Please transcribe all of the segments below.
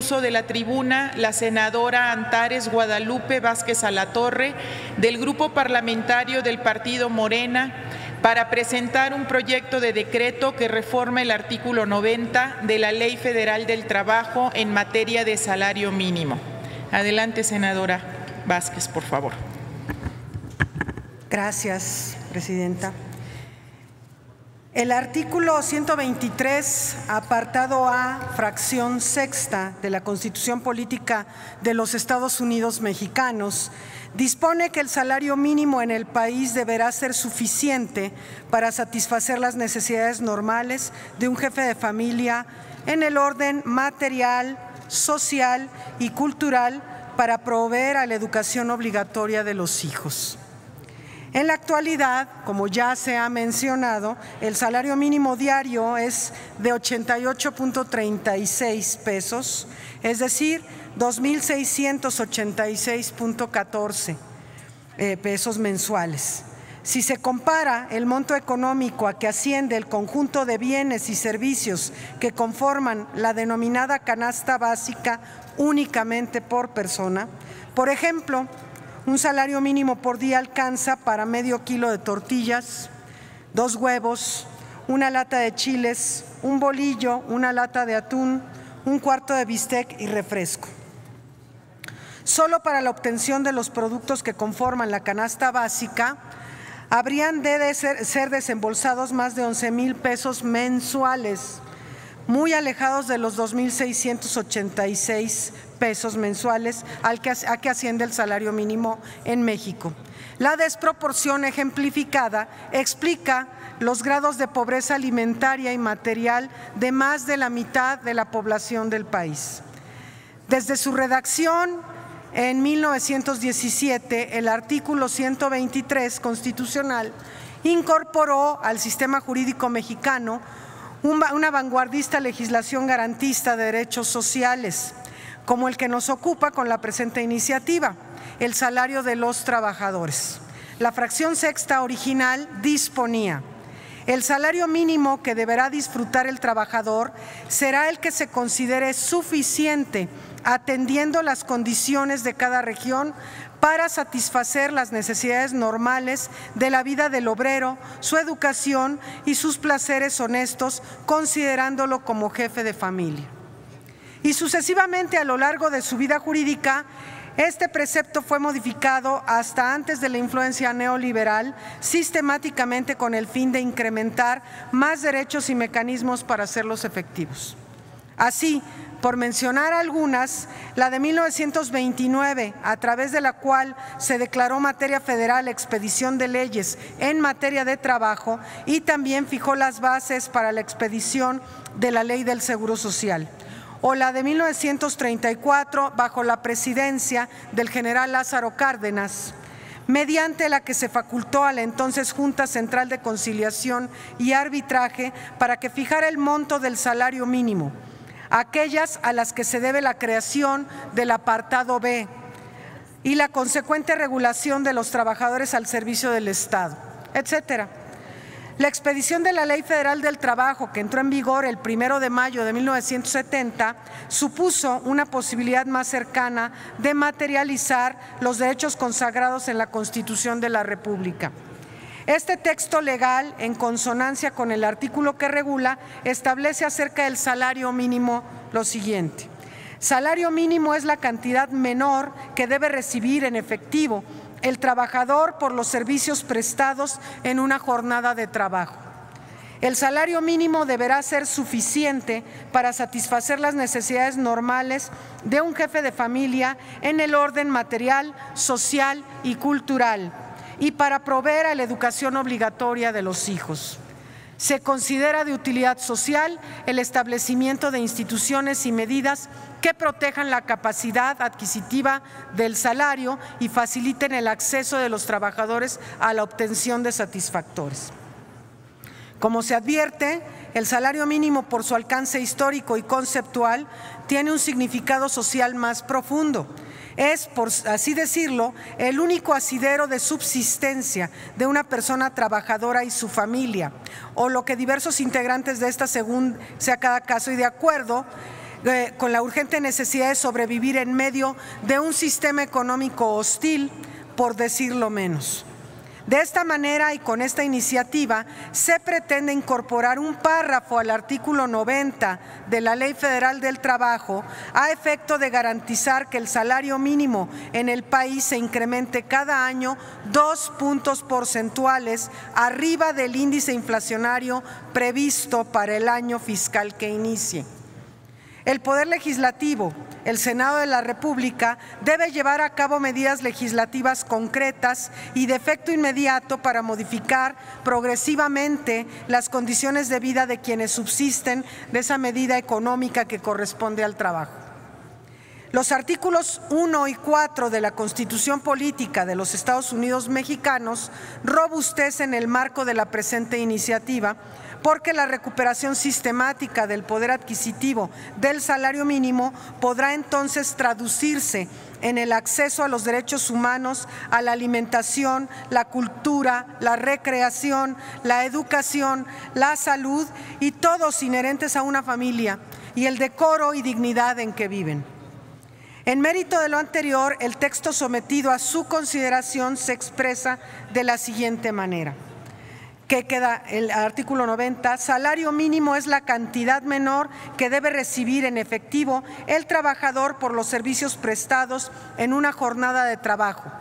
uso de la tribuna la senadora Antares Guadalupe Vázquez Alatorre, del Grupo Parlamentario del Partido Morena, para presentar un proyecto de decreto que reforma el artículo 90 de la Ley Federal del Trabajo en materia de salario mínimo. Adelante, senadora Vázquez, por favor. Gracias, presidenta. El artículo 123, apartado A, fracción sexta de la Constitución Política de los Estados Unidos Mexicanos, dispone que el salario mínimo en el país deberá ser suficiente para satisfacer las necesidades normales de un jefe de familia en el orden material, social y cultural para proveer a la educación obligatoria de los hijos. En la actualidad, como ya se ha mencionado, el salario mínimo diario es de 88.36 pesos, es decir, 2.686.14 pesos mensuales. Si se compara el monto económico a que asciende el conjunto de bienes y servicios que conforman la denominada canasta básica únicamente por persona, por ejemplo, un salario mínimo por día alcanza para medio kilo de tortillas, 2 huevos, una lata de chiles, un bolillo, una lata de atún, un cuarto de bistec y refresco. Solo para la obtención de los productos que conforman la canasta básica, habrían de ser desembolsados más de 11,000 pesos mensuales, muy alejados de los 2.686 pesos mensuales a que asciende el salario mínimo en México. La desproporción ejemplificada explica los grados de pobreza alimentaria y material de más de la mitad de la población del país. Desde su redacción en 1917, el artículo 123 constitucional incorporó al sistema jurídico mexicano una vanguardista legislación garantista de derechos sociales, como el que nos ocupa con la presente iniciativa, el salario de los trabajadores. La fracción sexta original disponía: el salario mínimo que deberá disfrutar el trabajador será el que se considere suficiente, atendiendo las condiciones de cada región para satisfacer las necesidades normales de la vida del obrero, su educación y sus placeres honestos, considerándolo como jefe de familia. Y sucesivamente a lo largo de su vida jurídica, este precepto fue modificado hasta antes de la influencia neoliberal, sistemáticamente con el fin de incrementar más derechos y mecanismos para hacerlos efectivos. Así, por mencionar algunas, la de 1929, a través de la cual se declaró materia federal la expedición de leyes en materia de trabajo y también fijó las bases para la expedición de la Ley del Seguro Social. O la de 1934, bajo la presidencia del general Lázaro Cárdenas, mediante la que se facultó a la entonces Junta Central de Conciliación y Arbitraje para que fijara el monto del salario mínimo, aquellas a las que se debe la creación del apartado B y la consecuente regulación de los trabajadores al servicio del Estado, etcétera. La expedición de la Ley Federal del Trabajo, que entró en vigor el 1 de mayo de 1970, supuso una posibilidad más cercana de materializar los derechos consagrados en la Constitución de la República. Este texto legal, en consonancia con el artículo que regula, establece acerca del salario mínimo lo siguiente: salario mínimo es la cantidad menor que debe recibir en efectivo el trabajador por los servicios prestados en una jornada de trabajo. El salario mínimo deberá ser suficiente para satisfacer las necesidades normales de un jefe de familia en el orden material, social y cultural, y para proveer a la educación obligatoria de los hijos. Se considera de utilidad social el establecimiento de instituciones y medidas que protejan la capacidad adquisitiva del salario y faciliten el acceso de los trabajadores a la obtención de satisfactores. Como se advierte, el salario mínimo, por su alcance histórico y conceptual, tiene un significado social más profundo. Es, por así decirlo, el único asidero de subsistencia de una persona trabajadora y su familia, o lo que diversos integrantes de esta, según sea cada caso y de acuerdo con la urgente necesidad de sobrevivir en medio de un sistema económico hostil, por decirlo menos. De esta manera y con esta iniciativa se pretende incorporar un párrafo al artículo 90 de la Ley Federal del Trabajo a efecto de garantizar que el salario mínimo en el país se incremente cada año 2 puntos porcentuales arriba del índice inflacionario previsto para el año fiscal que inicie. El Poder Legislativo, el Senado de la República, debe llevar a cabo medidas legislativas concretas y de efecto inmediato para modificar progresivamente las condiciones de vida de quienes subsisten de esa medida económica que corresponde al trabajo. Los artículos 1 y 4 de la Constitución Política de los Estados Unidos Mexicanos robustecen el marco de la presente iniciativa, porque la recuperación sistemática del poder adquisitivo del salario mínimo podrá entonces traducirse en el acceso a los derechos humanos, a la alimentación, la cultura, la recreación, la educación, la salud y todos inherentes a una familia y el decoro y dignidad en que viven. En mérito de lo anterior, el texto sometido a su consideración se expresa de la siguiente manera. Que queda el artículo 90, salario mínimo es la cantidad menor que debe recibir en efectivo el trabajador por los servicios prestados en una jornada de trabajo.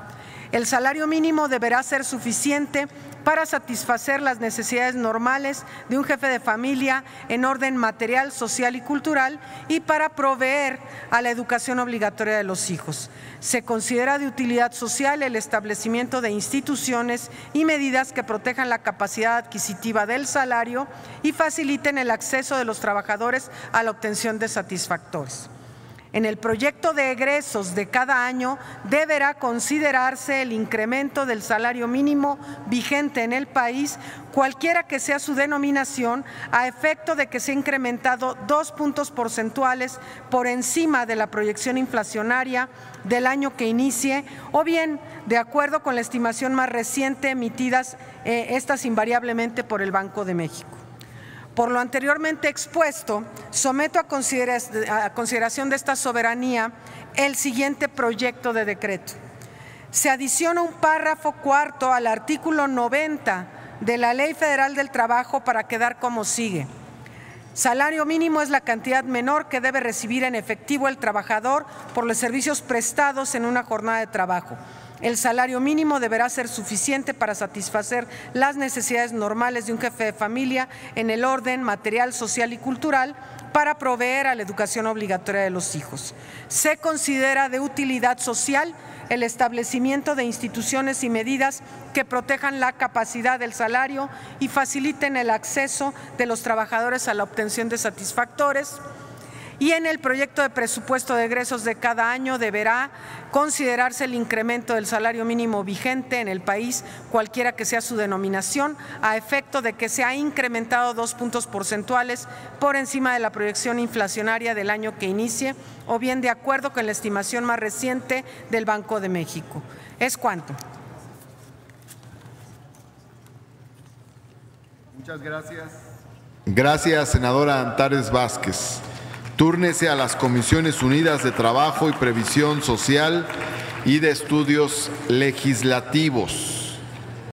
El salario mínimo deberá ser suficiente para satisfacer las necesidades normales de un jefe de familia en orden material, social y cultural y para proveer a la educación obligatoria de los hijos. Se considera de utilidad social el establecimiento de instituciones y medidas que protejan la capacidad adquisitiva del salario y faciliten el acceso de los trabajadores a la obtención de satisfactores. En el proyecto de egresos de cada año deberá considerarse el incremento del salario mínimo vigente en el país, cualquiera que sea su denominación, a efecto de que sea incrementado 2 puntos porcentuales por encima de la proyección inflacionaria del año que inicie, o bien de acuerdo con la estimación más reciente emitidas, estas invariablemente por el Banco de México. Por lo anteriormente expuesto, someto a consideración de esta soberanía el siguiente proyecto de decreto. Se adiciona un párrafo cuarto al artículo 90 de la Ley Federal del Trabajo para quedar como sigue. Salario mínimo es la cantidad menor que debe recibir en efectivo el trabajador por los servicios prestados en una jornada de trabajo. El salario mínimo deberá ser suficiente para satisfacer las necesidades normales de un jefe de familia en el orden material, social y cultural para proveer a la educación obligatoria de los hijos. Se considera de utilidad social el establecimiento de instituciones y medidas que protejan la capacidad del salario y faciliten el acceso de los trabajadores a la obtención de satisfactores. Y en el proyecto de presupuesto de egresos de cada año deberá considerarse el incremento del salario mínimo vigente en el país, cualquiera que sea su denominación, a efecto de que se ha incrementado 2 puntos porcentuales por encima de la proyección inflacionaria del año que inicie, o bien de acuerdo con la estimación más reciente del Banco de México. ¿Es cuánto? Muchas gracias. Gracias, senadora Antares Vázquez. Túrnese a las Comisiones Unidas de Trabajo y Previsión Social y de Estudios Legislativos.